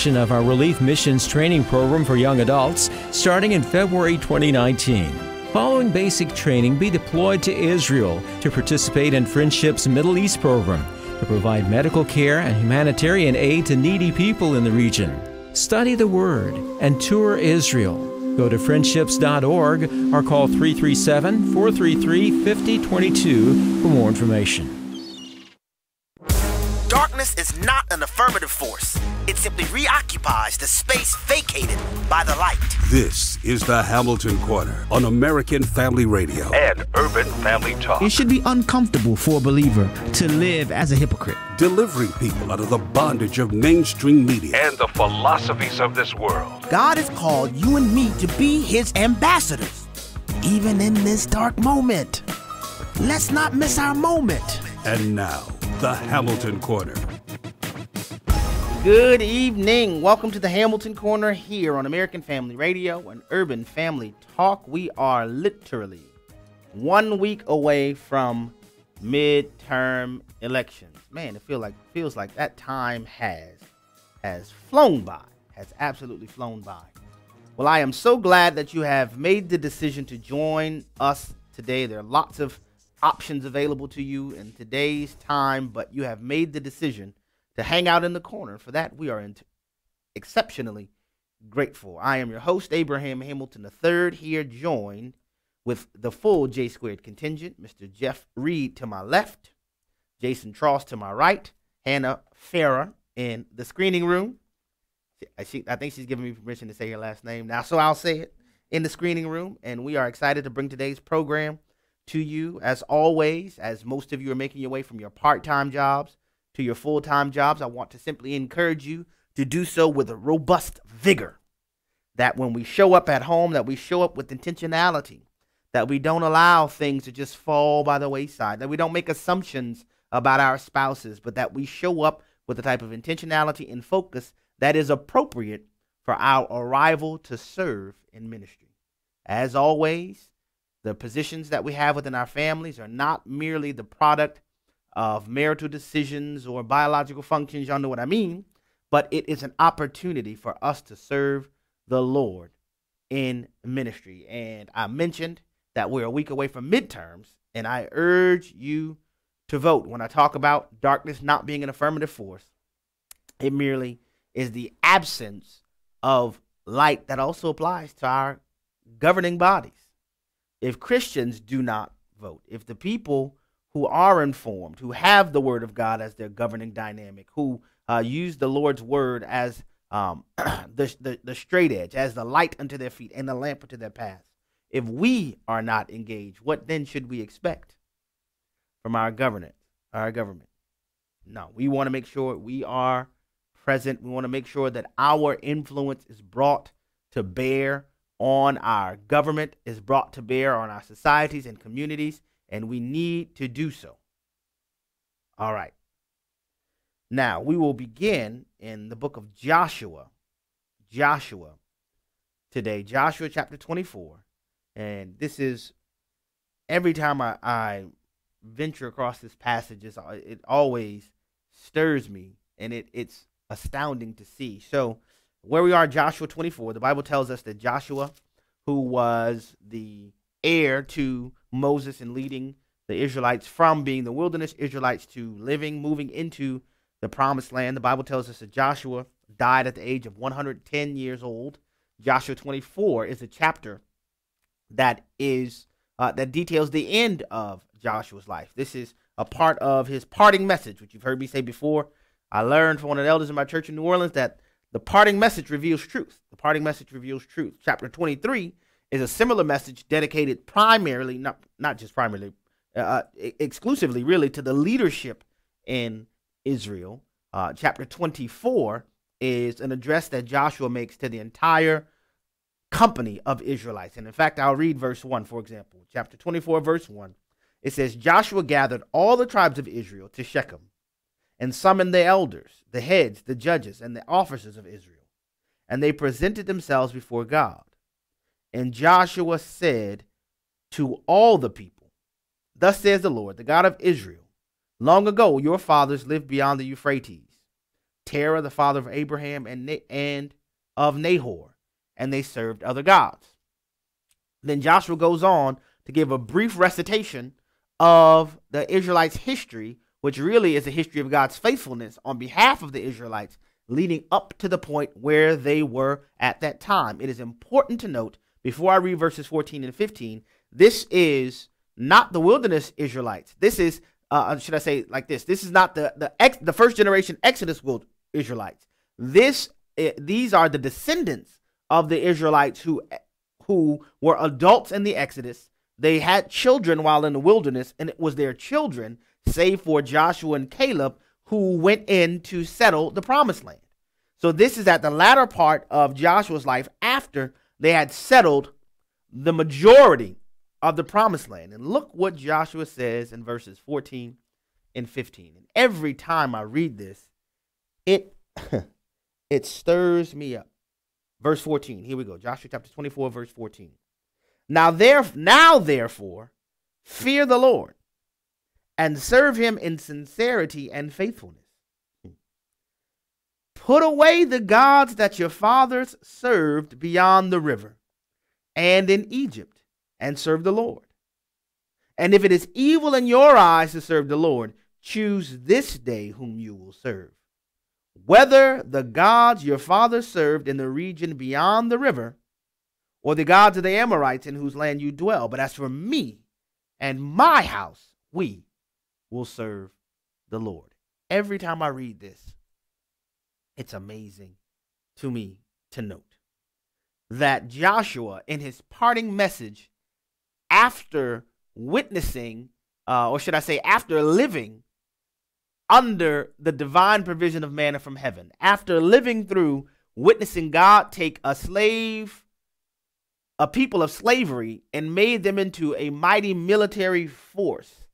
Of our Relief Missions Training Program for young adults starting in February 2019. Following basic training, be deployed to Israel to participate in Friendship's Middle East program to provide medical care and humanitarian aid to needy people in the region. Study the Word and tour Israel. Go to friendships.org or call 337-433-5022 for more information. Darkness is not an affirmative force. It simply reoccupies the space vacated by the light. This is the Hamilton Corner on American Family Radio and Urban Family Talk. It should be uncomfortable for a believer to live as a hypocrite. Delivering people out of the bondage of mainstream media and the philosophies of this world. God has called you and me to be his ambassadors, even in this dark moment. Let's not miss our moment. And now, the Hamilton Corner. Good evening. Welcome to the Hamilton Corner here on American Family Radio and Urban Family Talk. We are literally 1 week away from midterm elections. Man, it feels like that time has flown by, has absolutely flown by. Well, I am so glad that you have made the decision to join us today. There are lots of options available to you in today's time, but you have made the decision to hang out in the corner. For that, we are exceptionally grateful. I am your host, Abraham Hamilton III, here joined with the full J Squared contingent, Mr. Jeff Reed to my left, Jason Tross to my right, Hannah Farah in the screening room. I think she's giving me permission to say her last name now, so I'll say it, in the screening room. And we are excited to bring today's program to you. As always, as most of you are making your way from your part-time jobs to your full-time jobs, I want to simply encourage you to do so with a robust vigor. That when we show up at home, that we show up with intentionality, that we don't allow things to just fall by the wayside, that we don't make assumptions about our spouses, but that we show up with the type of intentionality and focus that is appropriate for our arrival to serve in ministry. As always, the positions that we have within our families are not merely the product of marital decisions or biological functions, y'all know what I mean, but it is an opportunity for us to serve the Lord in ministry. And I mentioned that we're a week away from midterms, and I urge you to vote. When I talk about darkness not being an affirmative force, it merely is the absence of light that also applies to our governing bodies. If Christians do not vote, if the people who are informed, who have the word of God as their governing dynamic, who use the Lord's word as the straight edge, as the light unto their feet and the lamp unto their path, if we are not engaged, what then should we expect from our government? No, we want to make sure we are present. We want to make sure that our influence is brought to bear on our government, is brought to bear on our societies and communities, and we need to do so. All right. Now, we will begin in the book of Joshua today, Joshua chapter 24. And this is, every time I venture across this passage, it always stirs me, and it's astounding to see. So where we are, Joshua 24, the Bible tells us that Joshua, who was the heir to Moses in leading the Israelites from being the wilderness Israelites to moving into the promised land, the Bible tells us that Joshua died at the age of 110 years old. Joshua 24 is a chapter that details the end of Joshua's life. This is a part of his parting message, which you've heard me say before. I learned from one of the elders in my church in New Orleans that the parting message reveals truth. The parting message reveals truth. Chapter 23 is a similar message dedicated primarily, not just primarily, exclusively really to the leadership in Israel. Chapter 24 is an address that Joshua makes to the entire company of Israelites. And in fact, I'll read verse 1, for example. Chapter 24, verse 1. It says, Joshua gathered all the tribes of Israel to Shechem and summoned the elders, the heads, the judges, and the officers of Israel. And they presented themselves before God. And Joshua said to all the people, Thus says the Lord, the God of Israel, long ago your fathers lived beyond the Euphrates, Terah, the father of Abraham, and of Nahor, and they served other gods. Then Joshua goes on to give a brief recitation of the Israelites' history, which really is a history of God's faithfulness on behalf of the Israelites, leading up to the point where they were at that time. It is important to note, before I read verses 14 and 15, this is not the wilderness Israelites. This is, should I say like this? This is not the first generation Exodus Israelites. These are the descendants of the Israelites who were adults in the Exodus. They had children while in the wilderness, and it was their children, save for Joshua and Caleb, who went in to settle the promised land. So this is at the latter part of Joshua's life after they had settled the majority of the promised land. And look what Joshua says in verses 14 and 15. And every time I read this, it stirs me up. Verse 14, here we go. Joshua chapter 24, verse 14. Now therefore, fear the Lord and serve him in sincerity and faithfulness. Put away the gods that your fathers served beyond the river and in Egypt, and serve the Lord. And if it is evil in your eyes to serve the Lord, choose this day whom you will serve, whether the gods your fathers served in the region beyond the river, or the gods of the Amorites in whose land you dwell. But as for me and my house, we will serve the Lord. Every time I read this, it's amazing to me to note that Joshua, in his parting message, after witnessing, or should I say, after living under the divine provision of manna from heaven, after living through witnessing God take a people of slavery and made them into a mighty military force,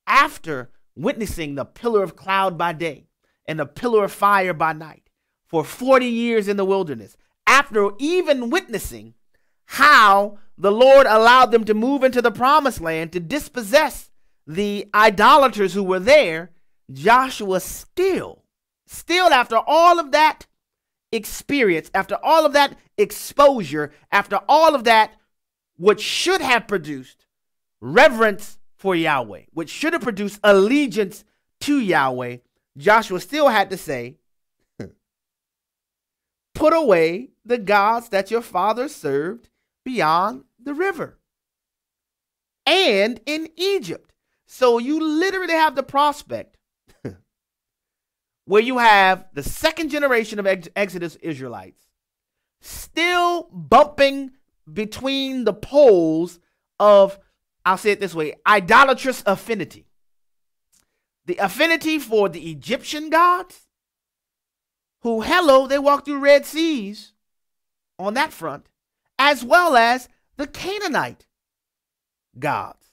after witnessing the pillar of cloud by day and the pillar of fire by night for 40 years in the wilderness, after even witnessing how the Lord allowed them to move into the promised land to dispossess the idolaters who were there, Joshua still after all of that experience, after all of that exposure, after all of that, which should have produced reverence for Yahweh, which should have produced allegiance to Yahweh, Joshua still had to say, put away the gods that your fathers served beyond the river and in Egypt. So you literally have the prospect where you have the second generation of Exodus Israelites still bumping between the poles of, I'll say it this way, idolatrous affinity. The affinity for the Egyptian gods, who, they walk through Red Seas on that front, as well as the Canaanite gods.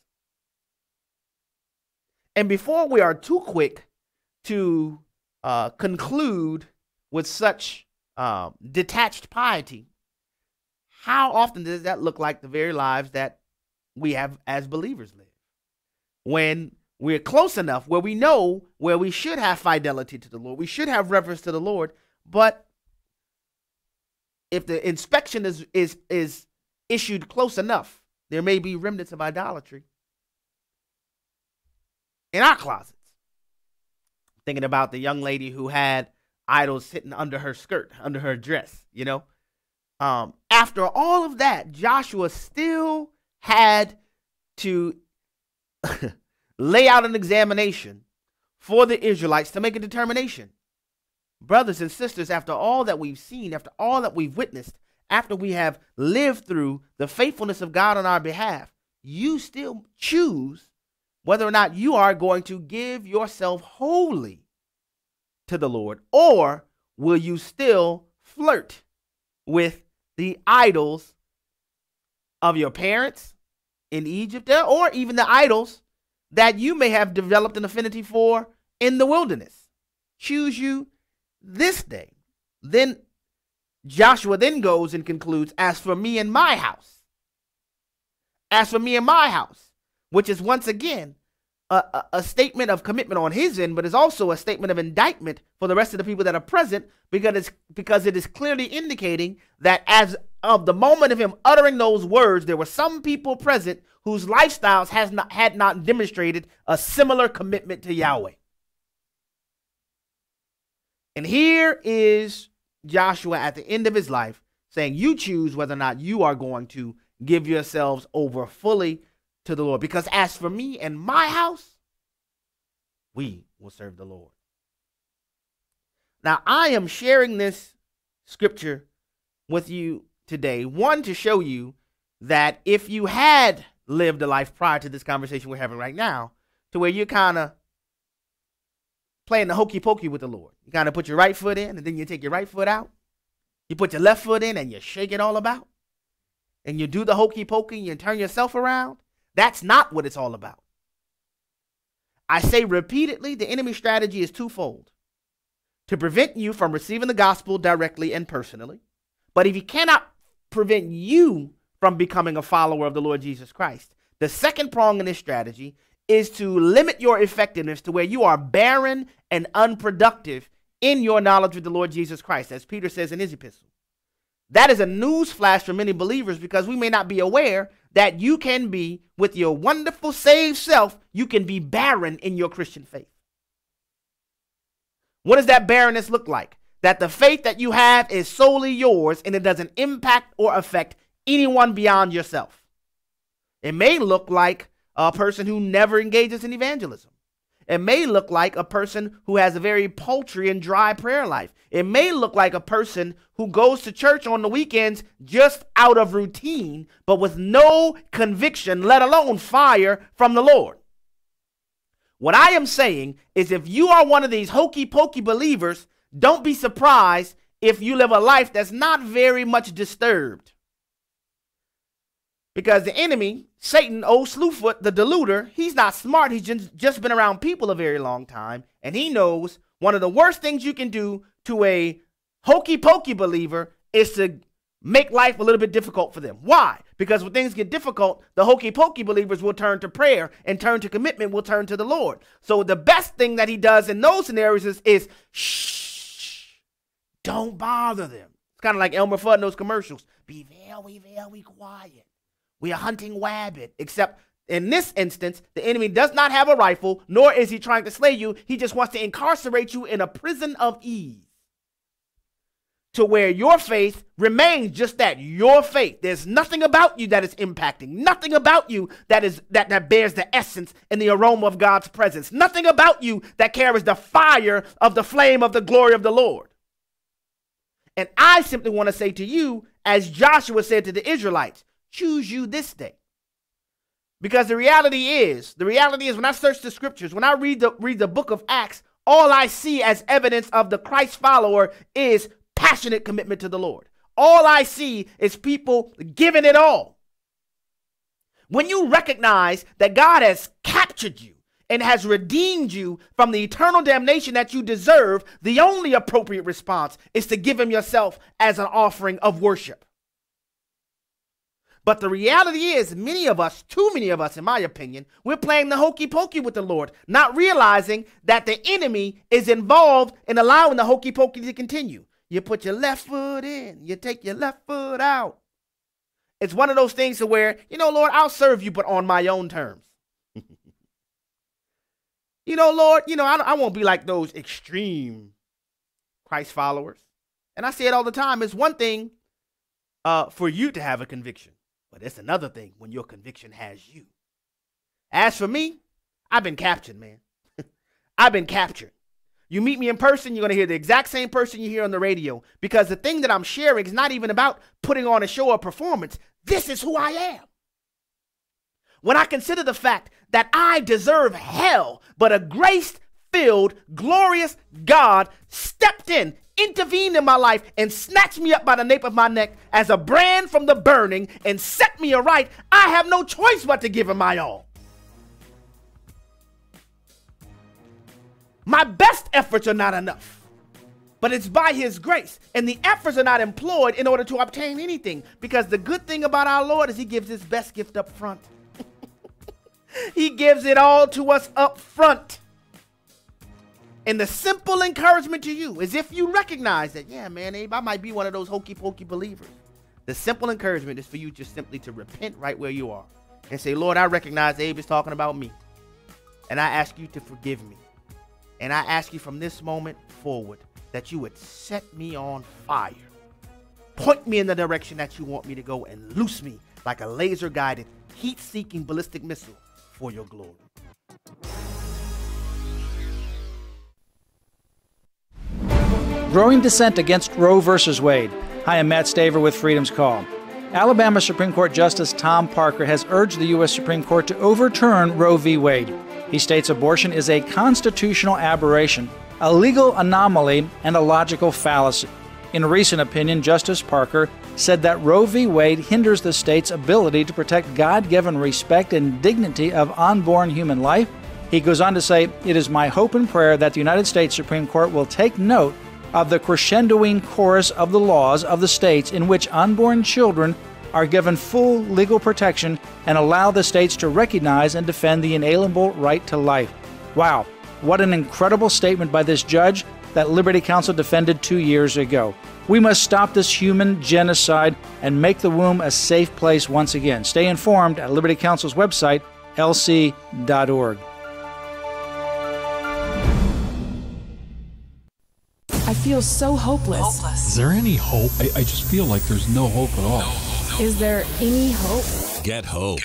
And before we are too quick to conclude with such detached piety, how often does that look like the very lives that we have as believers live? When we're close enough where we know where we should have fidelity to the Lord, we should have reverence to the Lord, but if the inspection is issued close enough, there may be remnants of idolatry in our closets. Thinking about the young lady who had idols sitting under her skirt, under her dress, After all of that, Joshua still had to lay out an examination for the Israelites to make a determination. Brothers and sisters, after all that we've seen, after all that we've witnessed, after we have lived through the faithfulness of God on our behalf, you still choose whether or not you are going to give yourself wholly to the Lord, or will you still flirt with the idols of your parents in Egypt, or even the idols that you may have developed an affinity for in the wilderness? Choose you this day. Then Joshua then goes and concludes, as for me and my house, which is once again a statement of commitment on his end, but it's also a statement of indictment for the rest of the people that are present, because it is clearly indicating that as of the moment of him uttering those words, there were some people present whose lifestyles had not demonstrated a similar commitment to Yahweh. And here is Joshua at the end of his life saying, you choose whether or not you are going to give yourselves over fully to the Lord. Because as for me and my house, we will serve the Lord. Now, I am sharing this scripture with you today, one, to show you that if you had lived a life prior to this conversation we're having right now, to where you're kind of playing the hokey pokey with the Lord. You kind of put your right foot in and then you take your right foot out. You put your left foot in and you shake it all about. And you do the hokey pokey and you turn yourself around. That's not what it's all about. I say repeatedly, the enemy's strategy is twofold. To prevent you from receiving the gospel directly and personally. But if he cannot prevent you from becoming a follower of the Lord Jesus Christ, the second prong in this strategy is to limit your effectiveness to where you are barren and unproductive in your knowledge of the Lord Jesus Christ, as Peter says in his epistle. That is a news flash for many believers, because we may not be aware that you can be, with your wonderful saved self, you can be barren in your Christian faith. What does that barrenness look like? That the faith that you have is solely yours and it doesn't impact or affect anyone beyond yourself. It may look like a person who never engages in evangelism. It may look like a person who has a very paltry and dry prayer life. It may look like a person who goes to church on the weekends just out of routine, but with no conviction, let alone fire from the Lord. What I am saying is, if you are one of these hokey pokey believers, don't be surprised if you live a life that's not very much disturbed. Because the enemy, Satan, old Slewfoot, the deluder, he's not smart. He's just been around people a very long time. And he knows one of the worst things you can do to a hokey pokey believer is to make life a little bit difficult for them. Why? Because when things get difficult, the hokey pokey believers will turn to prayer, and turn to commitment, will turn to the Lord. So the best thing that he does in those scenarios is shh, don't bother them. It's kind of like Elmer Fudd in those commercials. Be very quiet. We are hunting wabbit, except in this instance, the enemy does not have a rifle, nor is he trying to slay you. He just wants to incarcerate you in a prison of ease, to where your faith remains just that, your faith. There's nothing about you that is impacting, nothing about you that bears the essence and the aroma of God's presence, nothing about you that carries the fire of the flame of the glory of the Lord. And I simply want to say to you, as Joshua said to the Israelites, choose you this day. Because the reality is when I search the scriptures, when I read the book of Acts, all I see as evidence of the Christ follower is passionate commitment to the Lord. All I see is people giving it all. When you recognize that God has captured you and has redeemed you from the eternal damnation that you deserve, the only appropriate response is to give him yourself as an offering of worship. But the reality is, many of us, too many of us, in my opinion, we're playing the hokey pokey with the Lord, not realizing that the enemy is involved in allowing the hokey pokey to continue. You put your left foot in, you take your left foot out. It's one of those things to where, Lord, I'll serve you, but on my own terms. Lord, I won't be like those extreme Christ followers. And I say it all the time. It's one thing for you to have a conviction, but it's another thing when your conviction has you. As for me, I've been captured, man. I've been captured. You meet me in person, you're going to hear the exact same person you hear on the radio, because the thing that I'm sharing is not even about putting on a show or performance. This is who I am. When I consider the fact that I deserve hell, but a grace-filled, glorious God stepped in, intervened in my life, and snatched me up by the nape of my neck as a brand from the burning and set me aright, I have no choice but to give him my all. My best efforts are not enough, but it's by his grace, and the efforts are not employed in order to obtain anything, because the good thing about our Lord is he gives his best gift up front. He gives it all to us up front. And the simple encouragement to you is if you recognize that, yeah, man, Abe, I might be one of those hokey pokey believers. The simple encouragement is for you just simply to repent right where you are and say, Lord, I recognize Abe is talking about me. And I ask you to forgive me. And I ask you from this moment forward that you would set me on fire. Point me in the direction that you want me to go and loose me like a laser-guided, heat-seeking ballistic missile for your glory. Growing dissent against Roe v. Wade. Hi, I'm Matt Staver with Freedom's Call. Alabama Supreme Court Justice Tom Parker has urged the U.S. Supreme Court to overturn Roe v. Wade. He states abortion is a constitutional aberration, a legal anomaly, and a logical fallacy. In a recent opinion, Justice Parker said that Roe v. Wade hinders the state's ability to protect God-given respect and dignity of unborn human life. He goes on to say, "It is my hope and prayer that the United States Supreme Court will take note of the crescendoing chorus of the laws of the states in which unborn children are given full legal protection and allow the states to recognize and defend the inalienable right to life." Wow, what an incredible statement by this judge that Liberty Counsel defended 2 years ago. We must stop this human genocide and make the womb a safe place once again. Stay informed at Liberty Counsel's website, lc.org. I feel so hopeless. Is there any hope? I just feel like there's no hope at all. Is there any hope? Get hope.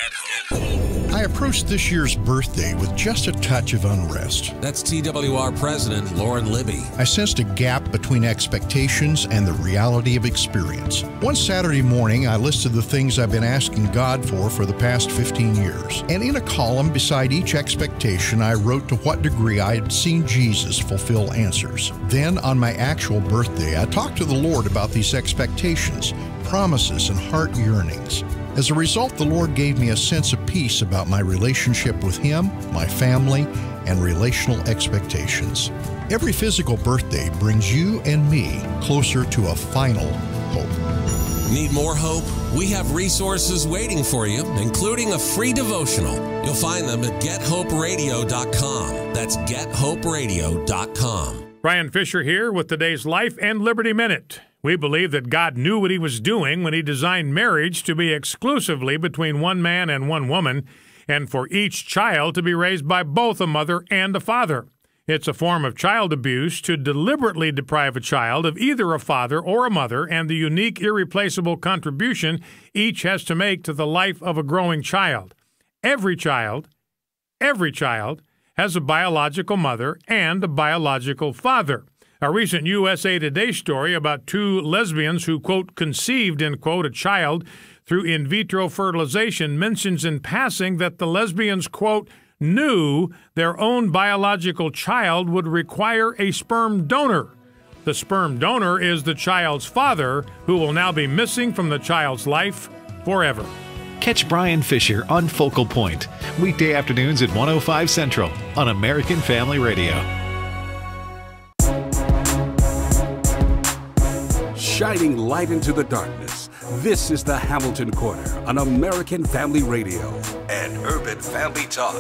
I approached this year's birthday with just a touch of unrest. That's TWR President Lauren Libby. I sensed a gap between expectations and the reality of experience. One Saturday morning, I listed the things I've been asking God for the past 15 years. And in a column beside each expectation, I wrote to what degree I had seen Jesus fulfill answers. Then, on my actual birthday, I talked to the Lord about these expectations, promises, and heart yearnings. As a result, the Lord gave me a sense of peace about my relationship with Him, my family, and relational expectations. Every physical birthday brings you and me closer to a final hope. Need more hope? We have resources waiting for you, including a free devotional. You'll find them at gethoperadio.com. That's gethoperadio.com. Brian Fisher here with today's Life and Liberty Minute. We believe that God knew what He was doing when He designed marriage to be exclusively between one man and one woman, and for each child to be raised by both a mother and a father. It's a form of child abuse to deliberately deprive a child of either a father or a mother and the unique, irreplaceable contribution each has to make to the life of a growing child. Every child has a biological mother and a biological father. A recent USA Today story about two lesbians who, quote, conceived, end quote, a child through in vitro fertilization mentions in passing that the lesbians, quote, knew their own biological child would require a sperm donor. The sperm donor is the child's father, who will now be missing from the child's life forever. Catch Brian Fisher on Focal Point, weekday afternoons at 105 Central on American Family Radio. Shining light into the darkness. This is the Hamilton Corner on American Family Radio and Urban Family Talk.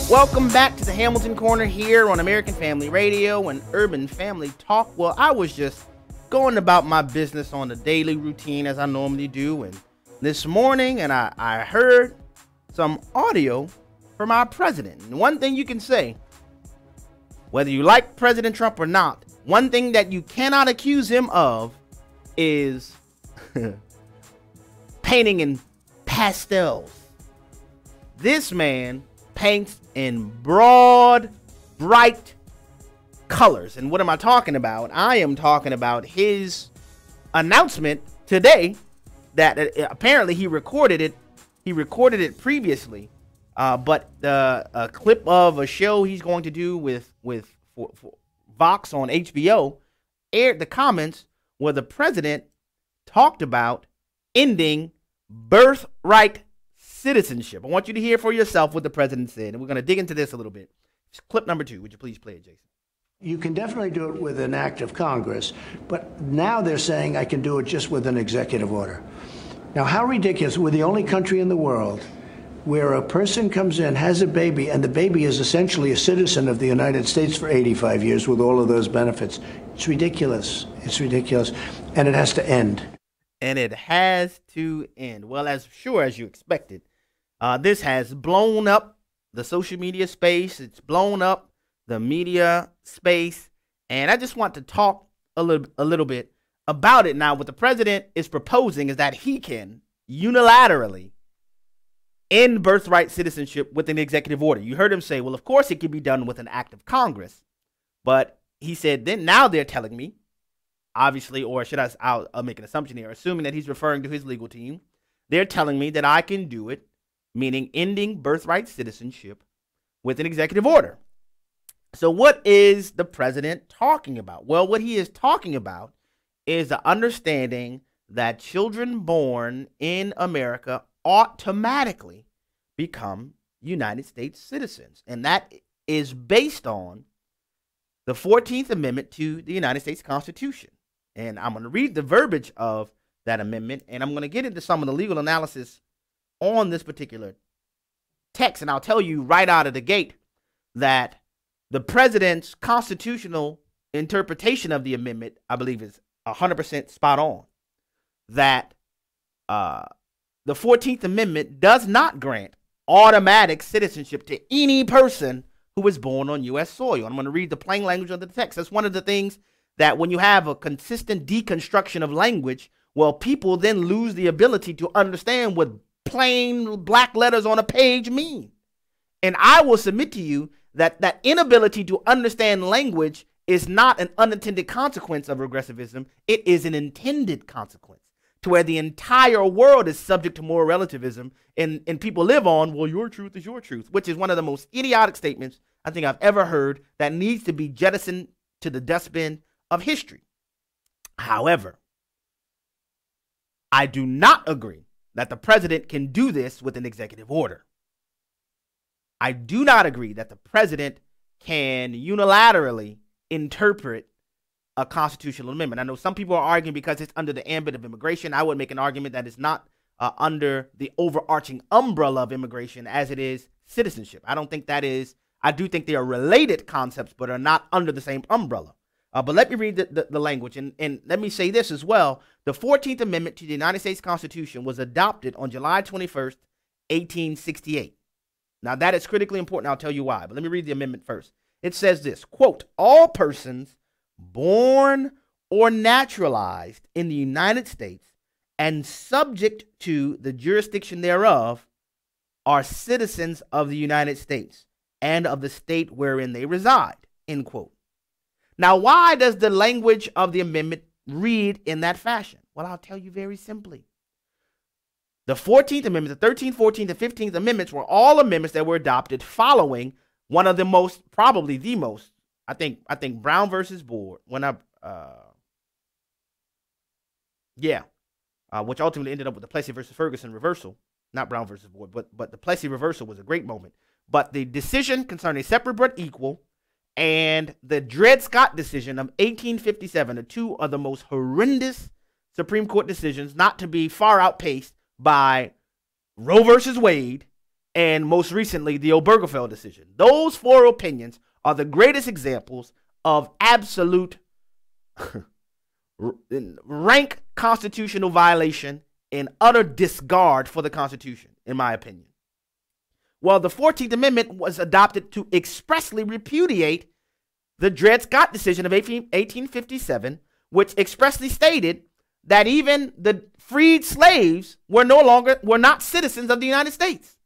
Welcome back to the Hamilton Corner here on American Family Radio and Urban Family Talk. Well, I was just going about my business on a daily routine as I normally do, and this morning, and I heard some audio from our president. And one thing you can say, whether you like President Trump or not, one thing that you cannot accuse him of is painting in pastels. This man paints in broad, bright colors. And what am I talking about? I am talking about his announcement today that apparently he recorded it. He recorded it previously, but a clip of a show he's going to do with Vox on HBO aired the comments where the president talked about ending birthright citizenship. I want you to hear for yourself what the president said, and we're going to dig into this a little bit. Clip number 2. Would you please play it, Jason? You can definitely do it with an act of Congress, but now they're saying I can do it just with an executive order. Now, how ridiculous. We're the only country in the world where a person comes in, has a baby, and the baby is essentially a citizen of the United States for 85 years with all of those benefits. It's ridiculous. It's ridiculous. And it has to end. And it has to end. Well, as sure as you expected, this has blown up the social media space. It's blown up the media space. And I just want to talk a little bit about it. Now, what the president is proposing is that he can unilaterally end birthright citizenship with an executive order. You heard him say, well, of course it can be done with an act of Congress. But he said, then now they're telling me, obviously, or should I'll make an assumption here, assuming that he's referring to his legal team, they're telling me that I can do it, meaning ending birthright citizenship with an executive order. So what is the president talking about? Well, what he is talking about is the understanding that children born in America automatically become United States citizens. And that is based on the 14th Amendment to the United States Constitution. And I'm going to read the verbiage of that amendment, and I'm going to get into some of the legal analysis on this particular text. And I'll tell you right out of the gate that the president's constitutional interpretation of the amendment, I believe, is 100% spot on. That the 14th Amendment does not grant automatic citizenship to any person who was born on U.S. soil. I'm going to read the plain language of the text. That's one of the things that when you have a consistent deconstruction of language, well, people then lose the ability to understand what plain black letters on a page mean. And I will submit to you that that inability to understand language is not an unintended consequence of regressivism. It is an intended consequence, to where the entire world is subject to moral relativism, and people live on, well, your truth is your truth, which is one of the most idiotic statements I think I've ever heard that needs to be jettisoned to the dustbin of history. However, I do not agree that the president can do this with an executive order. I do not agree that the president can unilaterally interpret a constitutional amendment. I know some people are arguing because it's under the ambit of immigration. I would make an argument that it's not under the overarching umbrella of immigration as it is citizenship. I don't think that is. I do think they are related concepts, but are not under the same umbrella. But let me read the language. And let me say this as well. The 14th Amendment to the United States Constitution was adopted on July 21st, 1868. Now, that is critically important. I'll tell you why. But let me read the amendment first. It says this, quote, all persons born or naturalized in the United States and subject to the jurisdiction thereof are citizens of the United States and of the state wherein they reside, end quote. Now, why does the language of the amendment read in that fashion? Well, I'll tell you very simply. The 14th Amendment, the 13th, 14th, and 15th Amendments were all amendments that were adopted following one of the most, probably the most, I think Brown versus Board, which ultimately ended up with the Plessy versus Ferguson reversal, not Brown versus Board, but the Plessy reversal was a great moment. But the decision concerning separate but equal and the Dred Scott decision of 1857 are two of the most horrendous Supreme Court decisions, not to be far outpaced by Roe versus Wade and most recently the Obergefell decision. Those four opinions are the greatest examples of absolute rank constitutional violation and utter disregard for the Constitution, in my opinion. Well, the 14th Amendment was adopted to expressly repudiate the Dred Scott decision of 1857, which expressly stated that even the freed slaves were not citizens of the United States.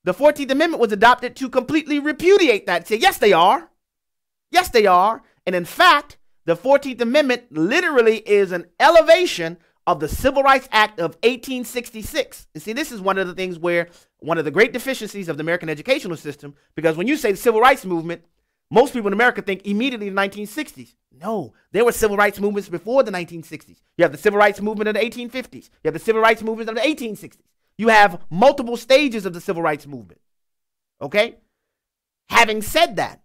The 14th Amendment was adopted to completely repudiate that. Say, yes, they are. Yes, they are. And in fact, the 14th Amendment literally is an elevation of the Civil Rights Act of 1866. You see, this is one of the things where one of the great deficiencies of the American educational system, because when you say the Civil Rights Movement, most people in America think immediately the 1960s. No, there were civil rights movements before the 1960s. You have the Civil Rights Movement of the 1850s. You have the Civil Rights Movement of the 1860s. You have multiple stages of the Civil Rights Movement. Okay? Having said that,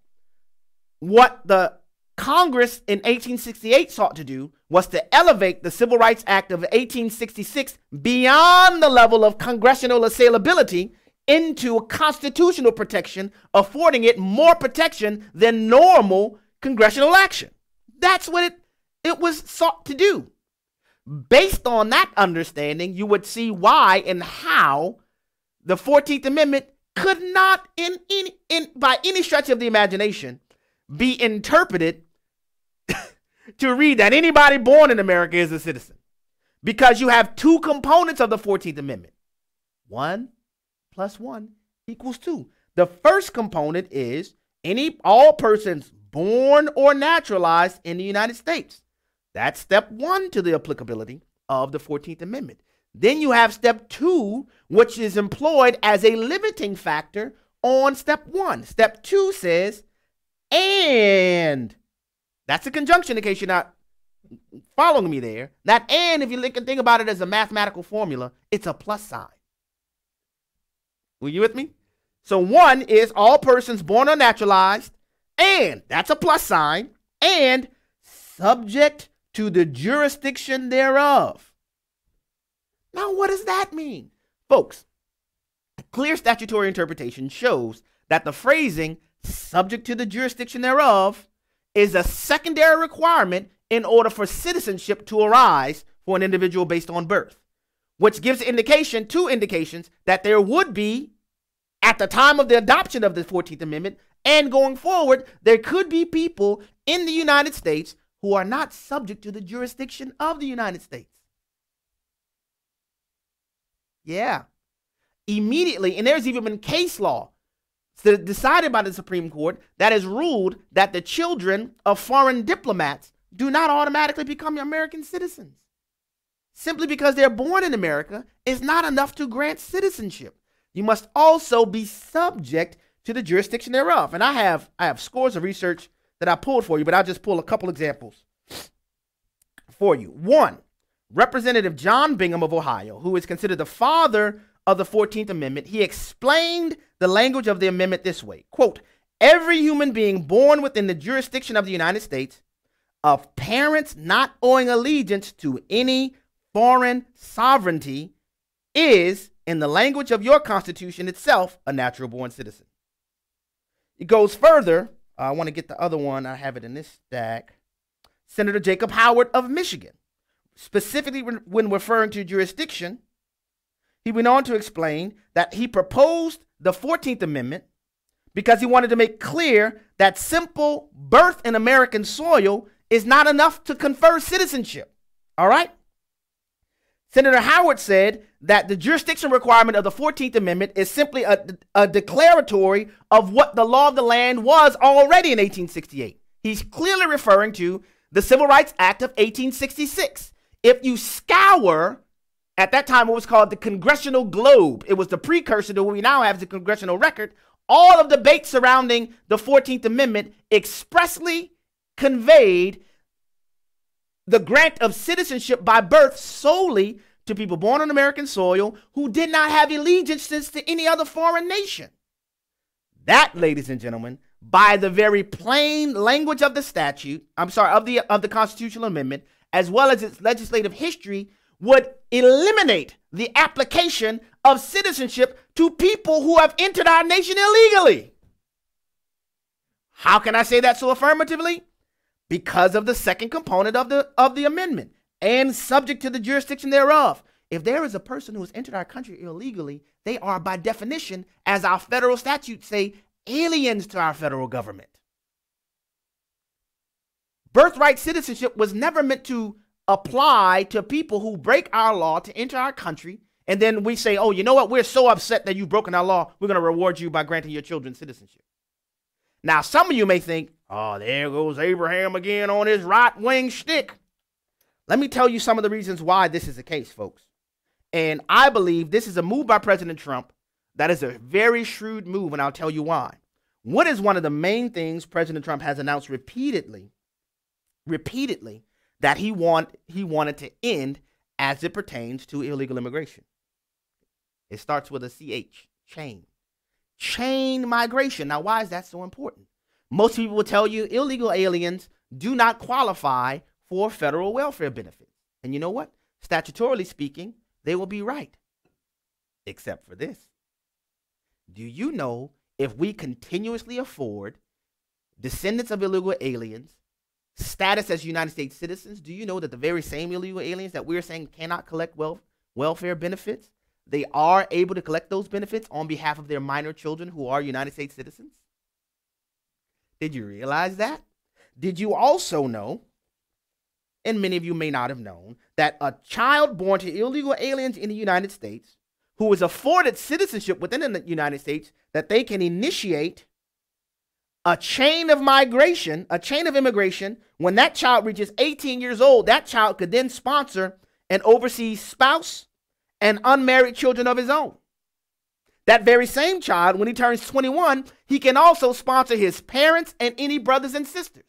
what the Congress in 1868 sought to do was to elevate the Civil Rights Act of 1866 beyond the level of congressional assailability into a constitutional protection, affording it more protection than normal congressional action. That's what it was sought to do. Based on that understanding, you would see why and how the 14th Amendment could not, by any stretch of the imagination, be interpreted to read that anybody born in America is a citizen. Because you have two components of the 14th Amendment. 1 + 1 = 2. The first component is all persons born or naturalized in the United States. That's step 1 to the applicability of the 14th Amendment. Then you have step 2, which is employed as a limiting factor on step 1. Step 2 says, and that's a conjunction in case you're not following me there. That and, if you can think about it as a mathematical formula, it's a plus sign. Were you with me? So 1 is all persons born or naturalized, and that's a plus sign, and subject to the jurisdiction thereof. Now, what does that mean? Folks, clear statutory interpretation shows that the phrasing subject to the jurisdiction thereof is a secondary requirement in order for citizenship to arise for an individual based on birth, which gives two indications that there would be, at the time of the adoption of the 14th Amendment and going forward, there could be people in the United States who are not subject to the jurisdiction of the United States. Yeah. Immediately, and there's even been case law decided by the Supreme Court that has ruled that the children of foreign diplomats do not automatically become American citizens. Simply because they're born in America is not enough to grant citizenship. You must also be subject to the jurisdiction thereof. And I have scores of research that I pulled for you, but I'll just pull a couple examples for you. 1, Representative John Bingham of Ohio, who is considered the father of the 14th Amendment, he explained the language of the amendment this way, quote, every human being born within the jurisdiction of the United States, of parents not owing allegiance to any foreign sovereignty, is, in the language of your Constitution itself, a natural born citizen. It goes further. I want to get the other one. I have it in this stack. Senator Jacob Howard of Michigan, specifically when referring to jurisdiction, he went on to explain that he proposed the 14th Amendment because he wanted to make clear that simple birth in American soil is not enough to confer citizenship. All right? Senator Howard said that the jurisdiction requirement of the 14th Amendment is simply a declaratory of what the law of the land was already in 1868. He's clearly referring to the Civil Rights Act of 1866. If you scour, at that time it was called the Congressional Globe. It was the precursor to what we now have as the Congressional Record. All of the debate surrounding the 14th Amendment expressly conveyed the grant of citizenship by birth solely to people born on American soil who did not have allegiances to any other foreign nation. That, ladies and gentlemen, by the very plain language of the statute, of the constitutional amendment, as well as its legislative history, would eliminate the application of citizenship to people who have entered our nation illegally. How can I say that so affirmatively? Because of the second component of the amendment, and subject to the jurisdiction thereof. If there is a person who has entered our country illegally, they are by definition, as our federal statutes say, aliens to our federal government. Birthright citizenship was never meant to apply to people who break our law to enter our country, and then we say, oh, you know what, we're so upset that you've broken our law, we're going to reward you by granting your children citizenship. Now, some of you may think, oh, there goes Abraham again on his right-wing shtick. Let me tell you some of the reasons why this is the case, folks. And I believe this is a move by President Trump that is a very shrewd move, and I'll tell you why. What is one of the main things President Trump has announced repeatedly that he wanted to end as it pertains to illegal immigration? It starts with a CH, chain. Chain migration. Now, why is that so important? Most people will tell you illegal aliens do not qualify for federal welfare benefits. And you know what? Statutorily speaking, they will be right. Except for this. Do you know if we continuously afford descendants of illegal aliens status as United States citizens, do you know that the very same illegal aliens that we're saying cannot collect welfare benefits, they are able to collect those benefits on behalf of their minor children who are United States citizens? Did you realize that? Did you also know, and many of you may not have known, that a child born to illegal aliens in the United States who is afforded citizenship within the United States, that they can initiate a chain of migration, a chain of immigration. When that child reaches 18 years old, that child could then sponsor an overseas spouse and unmarried children of his own. That very same child, when he turns 21, he can also sponsor his parents and any brothers and sisters.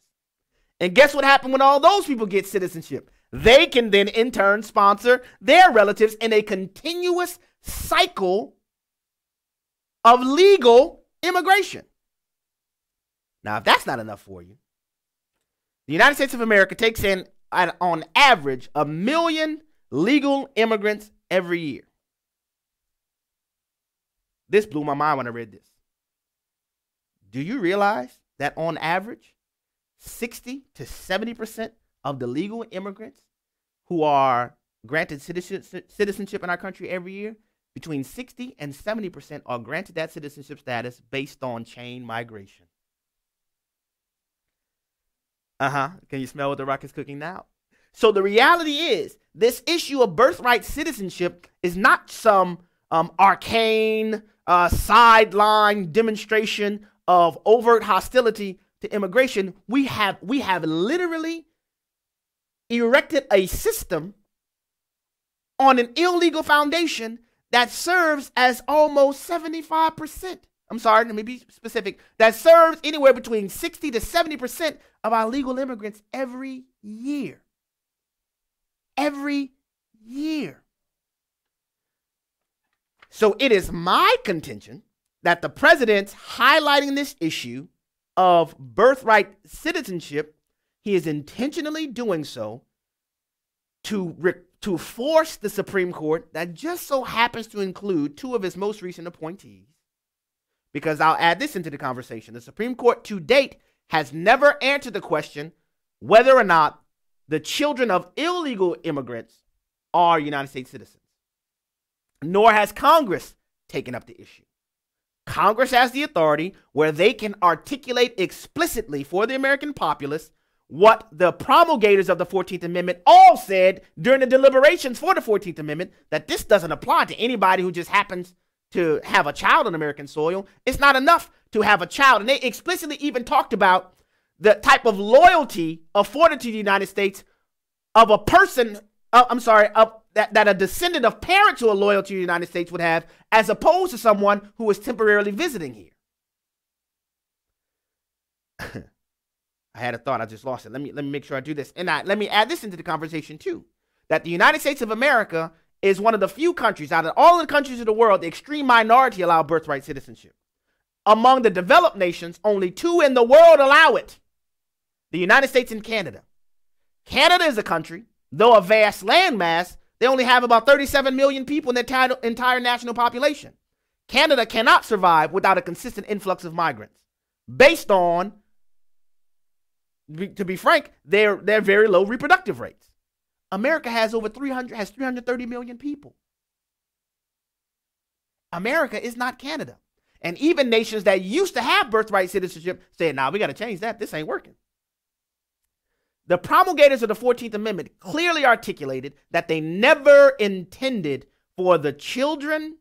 And guess what happened when all those people get citizenship? They can then in turn sponsor their relatives in a continuous cycle of legal immigration. Now, if that's not enough for you, the United States of America takes in, on average, 1 million legal immigrants every year. This blew my mind when I read this. Do you realize that on average, 60 to 70% of the legal immigrants who are granted citizenship in our country every year, between 60 and 70% are granted that citizenship status based on chain migration? Can you smell what the rock is cooking now? So the reality is, this issue of birthright citizenship is not some arcane, sideline demonstration of overt hostility to immigration. We have literally erected a system on an illegal foundation that serves as almost 75%. I'm sorry, let me be specific. That serves anywhere between 60 to 70% of our legal immigrants every year. Every year. So it is my contention that the president's highlighting this issue of birthright citizenship, he is intentionally doing so to force the Supreme Court, that just so happens to include two of his most recent appointees. Because I'll add this into the conversation. The Supreme Court to date has never answered the question whether or not the children of illegal immigrants are United States citizens. Nor has Congress taken up the issue. Congress has the authority where they can articulate explicitly for the American populace what the promulgators of the 14th Amendment all said during the deliberations for the 14th Amendment, that this doesn't apply to anybody who just happens to have a child on American soil. It's not enough to have a child. And they explicitly even talked about the type of loyalty afforded to the United States of a person, that a descendant of parents who are loyal to the United States would have, as opposed to someone who is temporarily visiting here. I had a thought, I just lost it. Let me make sure I do this. And let me add this into the conversation too, that the United States of America is one of the few countries out of all the countries of the world, the extreme minority allow birthright citizenship. Among the developed nations, only 2 in the world allow it: the United States and Canada. Canada is a country, though a vast landmass, they only have about 37 million people in their entire national population. Canada cannot survive without a consistent influx of migrants, based on, to be frank, their very low reproductive rates. America has 330 million people. America is not Canada. And even nations that used to have birthright citizenship said, nah, we got to change that. This ain't working. The promulgators of the 14th Amendment clearly articulated that they never intended for the children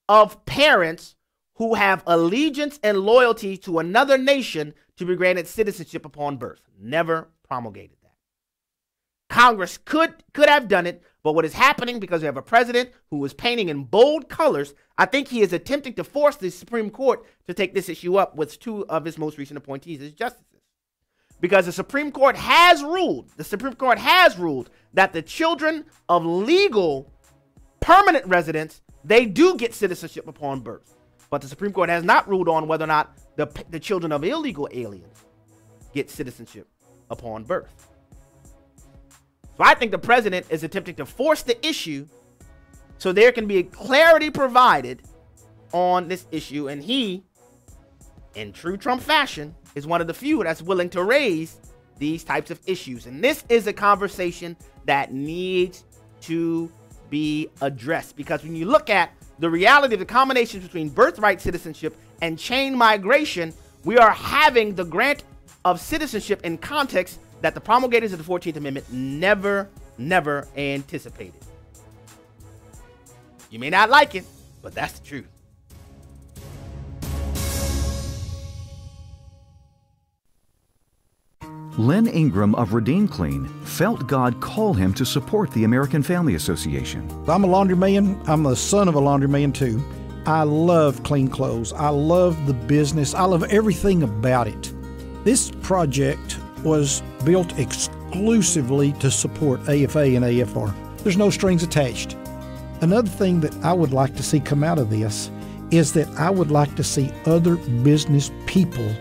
of parents who have allegiance and loyalty to another nation to be granted citizenship upon birth. Never promulgated that. Congress could have done it, but what is happening, because we have a president who is painting in bold colors, I think he is attempting to force the Supreme Court to take this issue up with 2 of his most recent appointees as justices. Because the Supreme Court has ruled that the children of legal permanent residents, they do get citizenship upon birth. But the Supreme Court has not ruled on whether or not the children of illegal aliens get citizenship upon birth. So I think the president is attempting to force the issue so there can be clarity provided on this issue. And he, in true Trump fashion, is one of the few that's willing to raise these types of issues. And this is a conversation that needs to be addressed, because when you look at the reality of the combinations between birthright citizenship and chain migration, we are having the grant of citizenship in context that the promulgators of the 14th Amendment never anticipated. You may not like it, but that's the truth. Len Ingram of Redeem Clean felt God call him to support the American Family Association. I'm a laundryman. I'm the son of a laundryman too. I love clean clothes. I love the business. I love everything about it. This project was built exclusively to support AFA and AFR. There's no strings attached. Another thing that I would like to see come out of this is that I would like to see other business people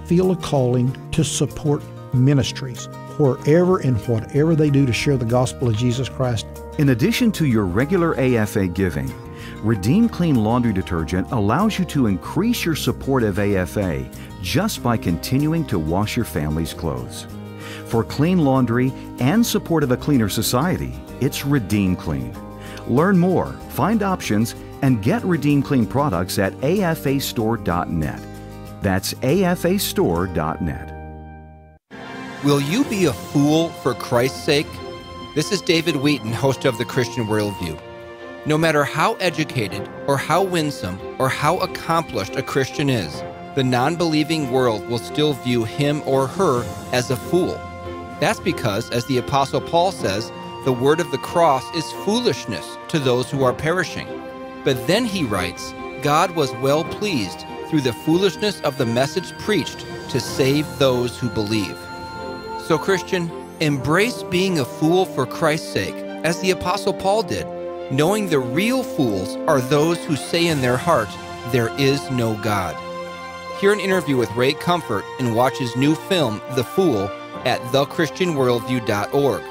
feel a calling to support ministries wherever and whatever they do to share the gospel of Jesus Christ. In addition to your regular AFA giving, Redeem Clean Laundry Detergent allows you to increase your support of AFA just by continuing to wash your family's clothes. For clean laundry and support of a cleaner society, it's Redeem Clean. Learn more, find options, and get Redeem Clean products at afastore.net. That's afastore.net. Will you be a fool for Christ's sake? This is David Wheaton, host of The Christian Worldview. No matter how educated or how winsome or how accomplished a Christian is, the non-believing world will still view him or her as a fool. That's because, as the Apostle Paul says, the word of the cross is foolishness to those who are perishing. But then he writes, God was well pleased through the foolishness of the message preached to save those who believe. So Christian, embrace being a fool for Christ's sake, as the Apostle Paul did, knowing the real fools are those who say in their heart, there is no God. Hear an interview with Ray Comfort and watch his new film, The Fool, at thechristianworldview.org.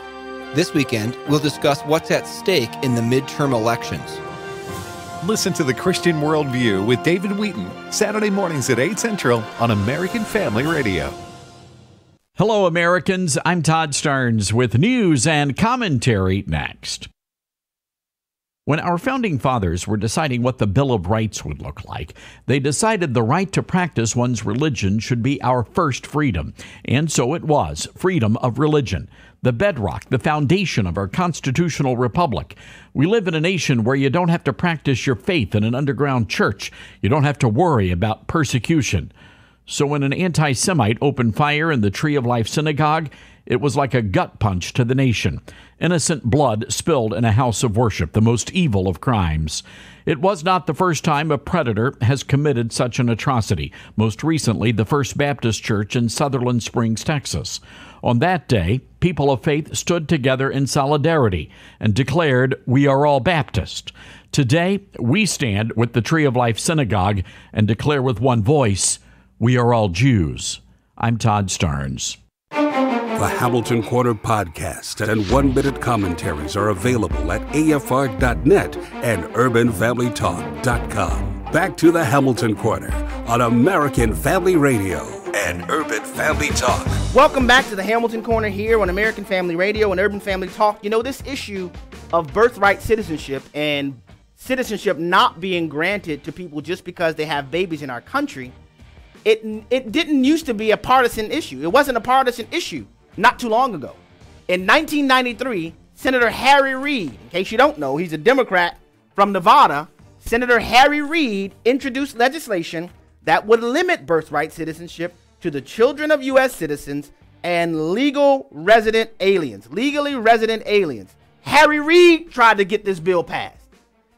This weekend, we'll discuss what's at stake in the midterm elections. Listen to The Christian Worldview with David Wheaton, Saturday mornings at 8 Central on American Family Radio. Hello, Americans. I'm Todd Starnes with news and commentary next. When our founding fathers were deciding what the Bill of Rights would look like, they decided the right to practice one's religion should be our first freedom. And so it was, freedom of religion, the bedrock, the foundation of our constitutional republic. We live in a nation where you don't have to practice your faith in an underground church. You don't have to worry about persecution. So when an anti-Semite opened fire in the Tree of Life synagogue, it was like a gut punch to the nation. Innocent blood spilled in a house of worship, the most evil of crimes. It was not the first time a predator has committed such an atrocity. Most recently, the First Baptist Church in Sutherland Springs, Texas. On that day, people of faith stood together in solidarity and declared, "We are all Baptist." Today, we stand with the Tree of Life synagogue and declare with one voice, "We are all Jews." I'm Todd Starnes. The Hamilton Corner podcast and one-minute commentaries are available at afr.net and urbanfamilytalk.com. Back to the Hamilton Corner on American Family Radio and Urban Family Talk. Welcome back to the Hamilton Corner here on American Family Radio and Urban Family Talk. You know, this issue of birthright citizenship and citizenship not being granted to people just because they have babies in our country, it didn't used to be a partisan issue. It wasn't a partisan issue not too long ago. In 1993, Senator Harry Reid, in case you don't know, he's a Democrat from Nevada, Senator Harry Reid introduced legislation that would limit birthright citizenship to the children of U.S. citizens and legally resident aliens. Harry Reid tried to get this bill passed.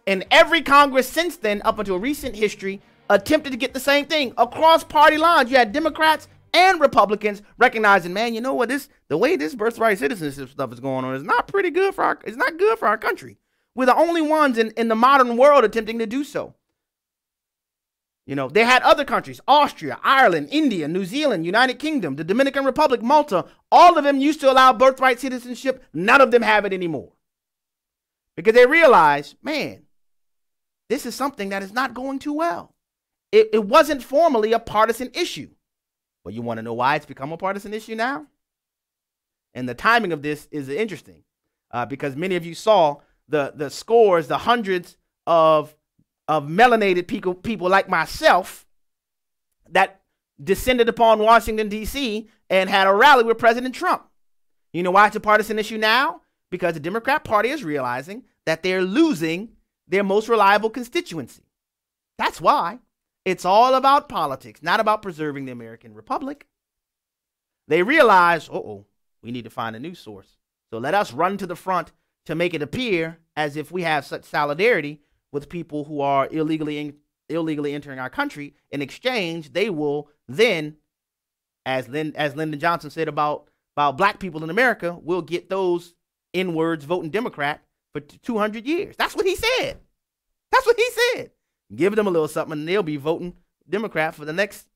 And every Congress since then, up until recent history, attempted to get the same thing across party lines. You had Democrats and Republicans recognizing, man, you know what, the way this birthright citizenship stuff is going on is not pretty good it's not good for our country. We're the only ones in the modern world attempting to do so. You know, they had other countries, Austria, Ireland, India, New Zealand, United Kingdom, the Dominican Republic, Malta. All of them used to allow birthright citizenship. None of them have it anymore. because they realize, man, this is something that is not going too well. It wasn't formerly a partisan issue. Well, you want to know why it's become a partisan issue now? And the timing of this is interesting because many of you saw the scores, the hundreds of melanated people like myself that descended upon Washington, D.C. and had a rally with President Trump. You know why it's a partisan issue now? Because the Democrat Party is realizing that they're losing their most reliable constituency. That's why. It's all about politics, not about preserving the American Republic. They realize, we need to find a new source. So let us run to the front to make it appear as if we have such solidarity with people who are illegally entering our country. In exchange, they will then, as Lyndon Johnson said about black people in America, we'll get those N-words voting Democrat for 200 years. That's what he said. That's what he said. Give them a little something and they'll be voting Democrat for the next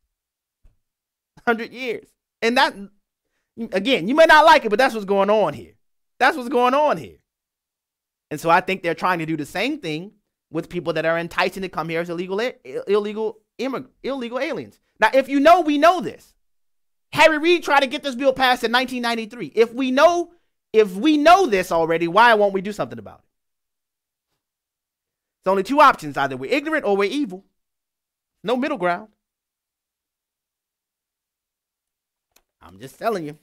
100 years. And that, again, you may not like it, but that's what's going on here. That's what's going on here. And so I think they're trying to do the same thing with people that are enticing to come here as illegal aliens. Now, if you know, we know this. Harry Reid tried to get this bill passed in 1993. If we know this already, why won't we do something about it? It's only two options. Either we're ignorant or we're evil. No middle ground. I'm just telling you.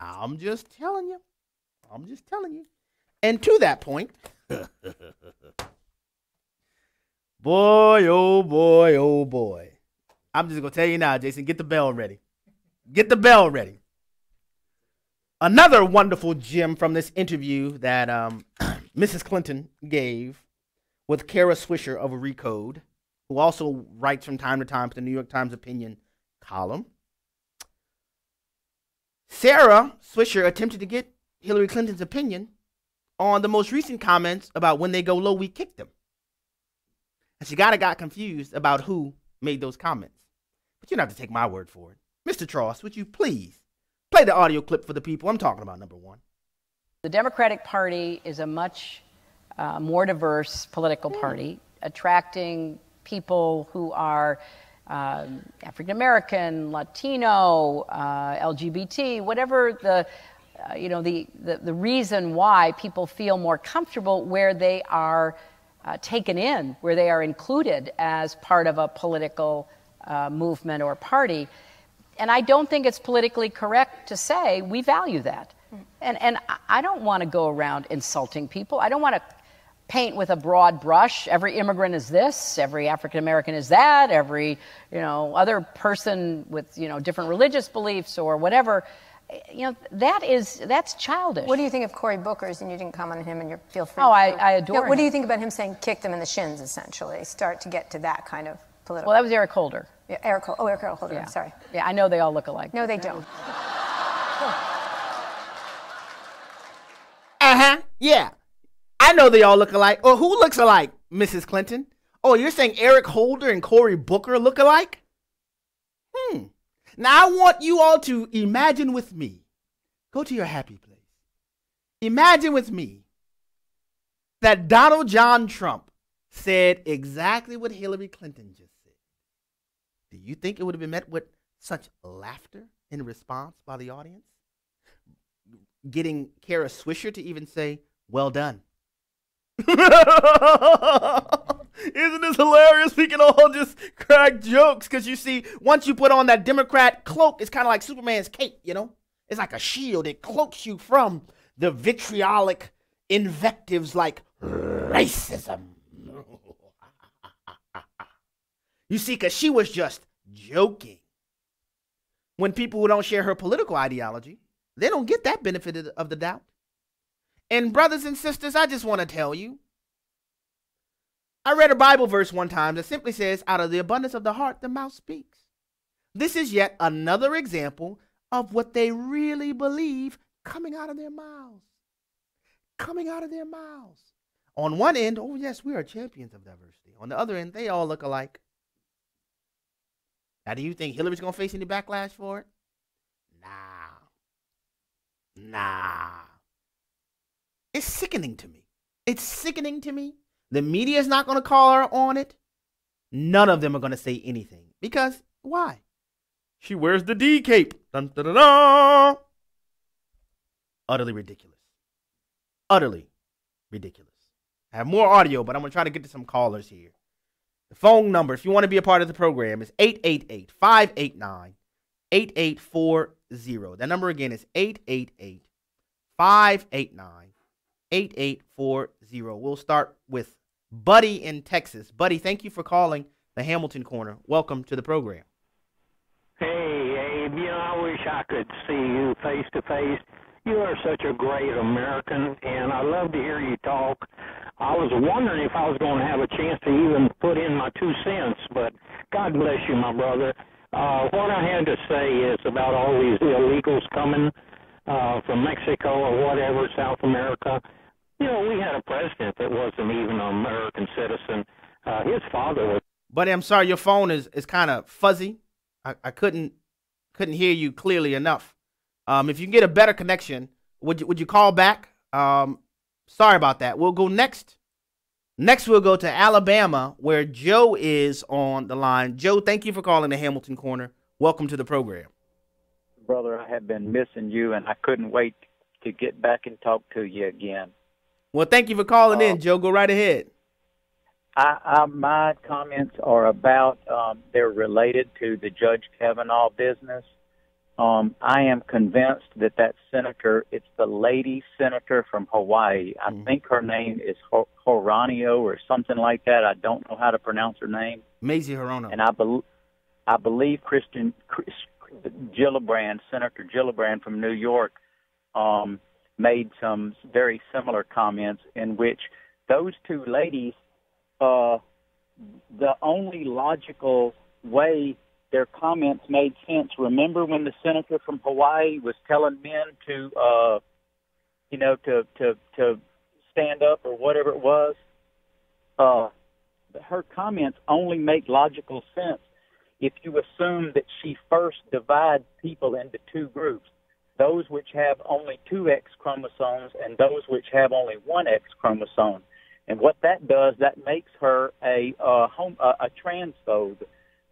I'm just telling you. And to that point, boy, oh boy, oh boy. I'm just going to tell you now, Jason, get the bell ready. Get the bell ready. Another wonderful gem from this interview that Mrs. Clinton gave with Kara Swisher of Recode, who also writes from time to time for the New York Times opinion column. Sarah Swisher attempted to get Hillary Clinton's opinion on the most recent comments about when they go low, we kick them. And she got confused about who made those comments. But you don't have to take my word for it. Mr. Tross, would you please play the audio clip for the people? I'm talking about number one. The Democratic Party is a much more diverse political party, attracting people who are African American, Latino, LGBT, whatever the reason why people feel more comfortable where they are taken in, where they are included as part of a political movement or party. And I don't think it's politically correct to say we value that. And I don't want to go around insulting people. I don't want to paint with a broad brush. Every immigrant is this, every African American is that, every other person with different religious beliefs or whatever. That's childish. What do you think of Cory Booker's? And you didn't comment on him, and you feel free. Oh, I adore him. What do you think about him saying "kick them in the shins"? Essentially, start to get to that kind of political. Well, that was Eric Holder. Yeah, Eric Holder. Yeah. I'm sorry. Yeah, I know they all look alike. No, they don't. Yeah. I know they all look alike. Or who looks alike, Mrs. Clinton? Oh, you're saying Eric Holder and Cory Booker look alike? Now I want you all to imagine with me. Go to your happy place. Imagine with me that Donald John Trump said exactly what Hillary Clinton just said. Do you think it would have been met with such laughter in response by the audience? Getting Kara Swisher to even say, "Well done." Isn't this hilarious? We can all just crack jokes because you see, once you put on that Democrat cloak, it's kind of like Superman's cape, It's like a shield. It cloaks you from the vitriolic invectives like racism. You see, because she was just joking. When people who don't share her political ideology, they don't get that benefit of the doubt. And brothers and sisters, I just want to tell you, I read a Bible verse one time that simply says, out of the abundance of the heart, the mouth speaks. This is yet another example of what they really believe coming out of their mouths. Coming out of their mouths. On one end, oh yes, we are champions of diversity. On the other end, they all look alike. Now, do you think Hillary's going to face any backlash for it? Nah. It's sickening to me. It's sickening to me. The media is not going to call her on it. None of them are going to say anything. Because why? She wears the D cape. Dun, dun, dun, dun. Utterly ridiculous. Utterly ridiculous. I have more audio, but I'm going to try to get to some callers here. The phone number, if you want to be a part of the program, is 888-589-8840. That number again is 888-589-8840. We'll start with Buddy in Texas. Buddy, thank you for calling the Hamilton Corner. Welcome to the program. Hey, Abe, I wish I could see you face to face. You are such a great American, and I love to hear you talk. I was wondering if I was going to have a chance to even put in my 2 cents, but God bless you, my brother. What I had to say is about all these illegals coming from Mexico or whatever, South America. We had a president that wasn't even an American citizen. His father was. Buddy, I'm sorry, your phone is kind of fuzzy. I couldn't hear you clearly enough. If you can get a better connection, would you call back? Sorry about that. We'll go next. Next, we'll go to Alabama, where Joe is on the line. Joe, thank you for calling the Hamilton Corner. Welcome to the program. Brother, I have been missing you, and I couldn't wait to get back and talk to you again. Well, thank you for calling in, Joe. Go right ahead. My comments are about, they're related to the Judge Kavanaugh business. I am convinced that senator, it's the lady senator from Hawaii. I think her name is Horanio or something like that. I don't know how to pronounce her name. Mazie Hirono. And I believe Gillibrand, Senator Gillibrand from New York, made some very similar comments in which those two ladies, the only logical way their comments made sense. Remember when the senator from Hawaii was telling men to stand up or whatever it was? Her comments only make logical sense if you assume that she first divides people into 2 groups, those which have only 2 X chromosomes and those which have only 1 X chromosome. And what that does, that makes her a transphobe.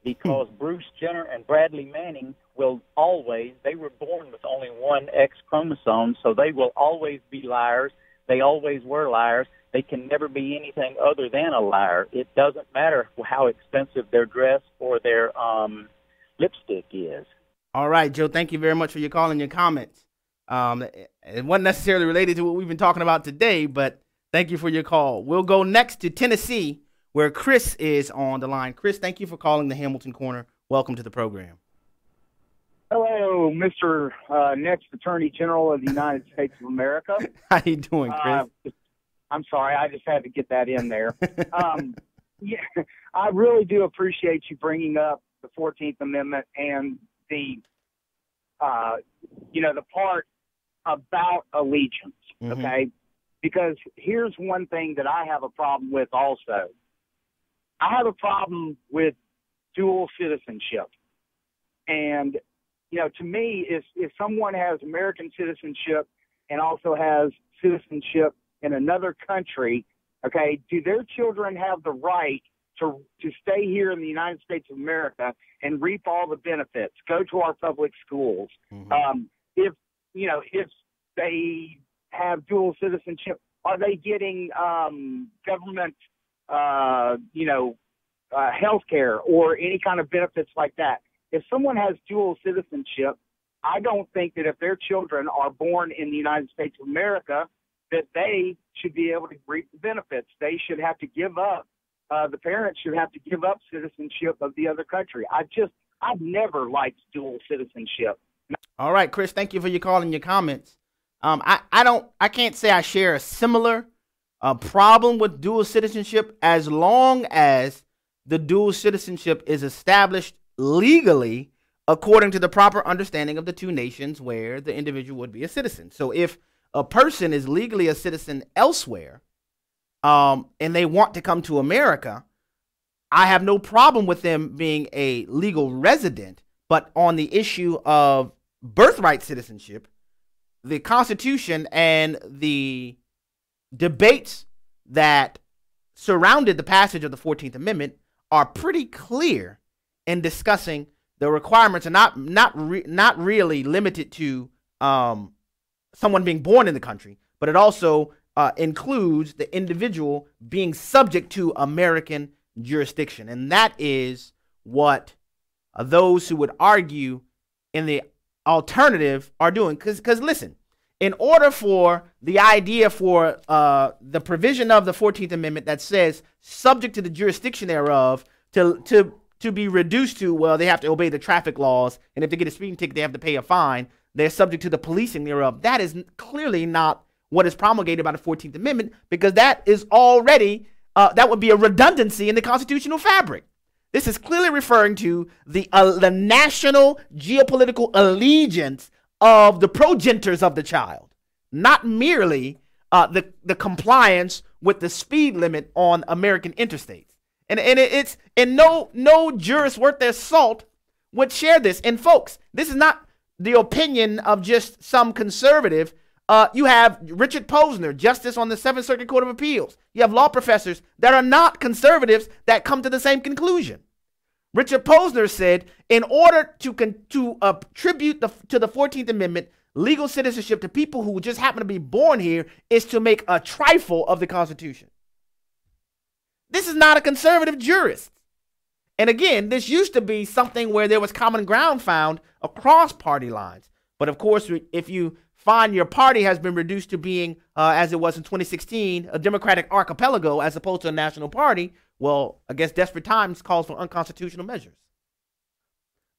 Because Bruce Jenner and Bradley Manning they were born with only 1 X chromosome, so they will always be liars. They always were liars. They can never be anything other than a liar. It doesn't matter how expensive their dress or their lipstick is. All right, Joe, thank you very much for your call and your comments. It wasn't necessarily related to what we've been talking about today, but thank you for your call. We'll go next to Tennessee, where Chris is on the line. Chris, thank you for calling the Hamilton Corner. Welcome to the program. Hello, Mr. Next Attorney General of the United States of America. How you doing, Chris? I'm sorry, I just had to get that in there. Yeah, I really do appreciate you bringing up the 14th Amendment and the part about allegiance, okay? Because here's one thing that I have a problem with also. I have a problem with dual citizenship. And, to me, if someone has American citizenship and also has citizenship in another country, okay, do their children have the right to stay here in the United States of America and reap all the benefits, go to our public schools? If they have dual citizenship, are they getting government health care or any kind of benefits like that? If someone has dual citizenship, I don't think that if their children are born in the United States of America, that they should be able to reap the benefits. They should have to give up, the parents should have to give up citizenship of the other country. I've never liked dual citizenship. All right, Chris, thank you for your call and your comments. I can't say I share a similar problem with dual citizenship as long as the dual citizenship is established legally according to the proper understanding of the 2 nations where the individual would be a citizen. So if a person is legally a citizen elsewhere and they want to come to America, I have no problem with them being a legal resident. But on the issue of birthright citizenship, the Constitution and the debates that surrounded the passage of the 14th Amendment are pretty clear in discussing the requirements are not really limited to someone being born in the country, but it also includes the individual being subject to American jurisdiction. And that is what those who would argue in the alternative are doing. Because listen, in order for the idea for the provision of the 14th Amendment that says subject to the jurisdiction thereof to be reduced to, well, they have to obey the traffic laws, and if they get a speeding ticket, they have to pay a fine. They're subject to the policing thereof. That is clearly not what is promulgated by the 14th Amendment, because that is already, that would be a redundancy in the constitutional fabric. This is clearly referring to the national geopolitical allegiance of the progenitors of the child, not merely the compliance with the speed limit on American interstates. And no jurist worth their salt would share this. And folks, this is not the opinion of just some conservative. You have Richard Posner, justice on the 7th Circuit Court of Appeals. You have law professors that are not conservatives that come to the same conclusion. Richard Posner said, in order to attribute to the 14th Amendment legal citizenship to people who just happen to be born here is to make a trifle of the Constitution. This is not a conservative jurist. And again, this used to be something where there was common ground found across party lines. But of course, if you find your party has been reduced to being, as it was in 2016, a Democratic archipelago as opposed to a national party, well, I guess desperate times calls for unconstitutional measures.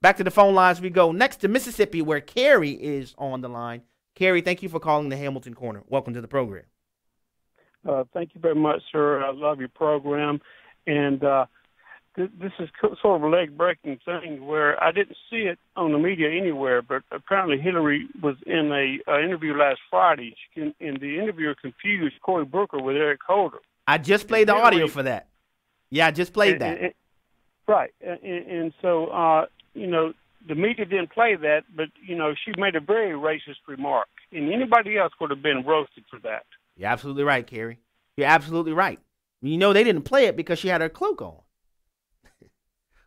Back to the phone lines we go. Next to Mississippi, where Carrie is on the line. Carrie, thank you for calling the Hamilton Corner. Welcome to the program. Thank you very much, sir. I love your program. And this is sort of a leg-breaking thing where I didn't see it on the media anywhere, but apparently Hillary was in a interview last Friday, and the interviewer confused Cory Booker with Eric Holder. I just played the audio for that. Yeah, I just played that. Right. And so, the media didn't play that, but, she made a very racist remark, and anybody else would have been roasted for that. You're absolutely right, Carrie. You're absolutely right. They didn't play it because she had her cloak on.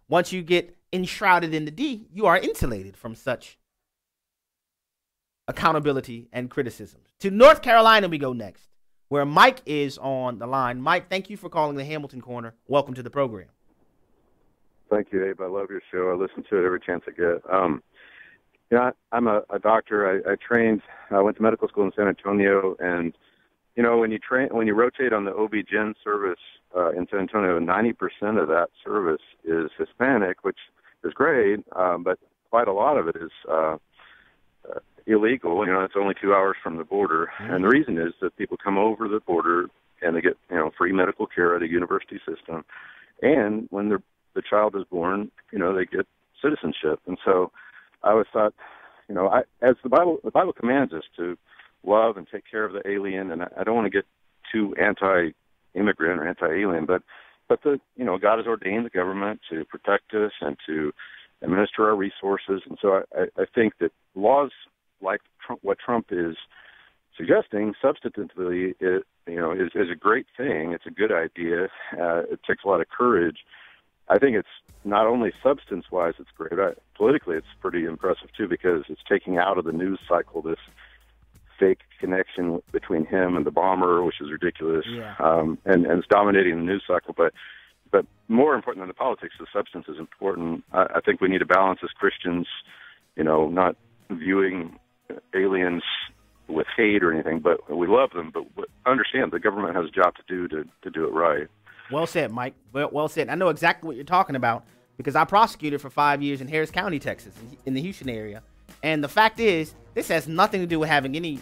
Once you get enshrouded in the D, you are insulated from such accountability and criticism. To North Carolina we go next, where Mike is on the line. Mike, thank you for calling the Hamilton Corner. Welcome to the program. Thank you, Abe. I love your show. I listen to it every chance I get. I'm a doctor. I went to medical school in San Antonio, and when you rotate on the OB-GYN service in San Antonio, 90% of that service is Hispanic, which is great, but quite a lot of it is illegal. It's only 2 hours from the border, and the reason is that people come over the border and they get free medical care at a university system, and when the child is born, they get citizenship. And so I always thought, as the Bible commands us to love and take care of the alien, and I don't want to get too anti-immigrant or anti-alien, but God has ordained the government to protect us and to administer our resources, and so I think that laws like what Trump is suggesting substantively, is a great thing. It's a good idea. It takes a lot of courage. I think it's not only substance-wise, it's great. Politically, it's pretty impressive too, because it's taking out of the news cycle this fake connection between him and the bomber, which is ridiculous, and it's dominating the news cycle. But more important than the politics, the substance is important. I think we need to balance as Christians, not viewing aliens with hate or anything, but we love them, but understand the government has a job to do to do it right. Well said, Mike. Well said. I know exactly what you're talking about because I prosecuted for 5 years in Harris County, Texas, in the Houston area. And the fact is, this has nothing to do with having any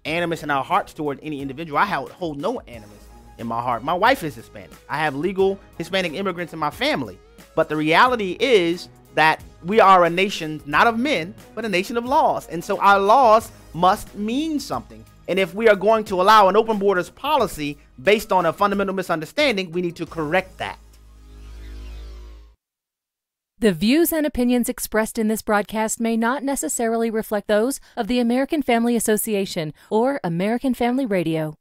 animus in our hearts toward any individual. I hold no animus in my heart. My wife is Hispanic. I have legal Hispanic immigrants in my family. But the reality is that we are a nation, not of men, but a nation of laws. And so our laws must mean something. And if we are going to allow an open borders policy based on a fundamental misunderstanding, we need to correct that. The views and opinions expressed in this broadcast may not necessarily reflect those of the American Family Association or American Family Radio.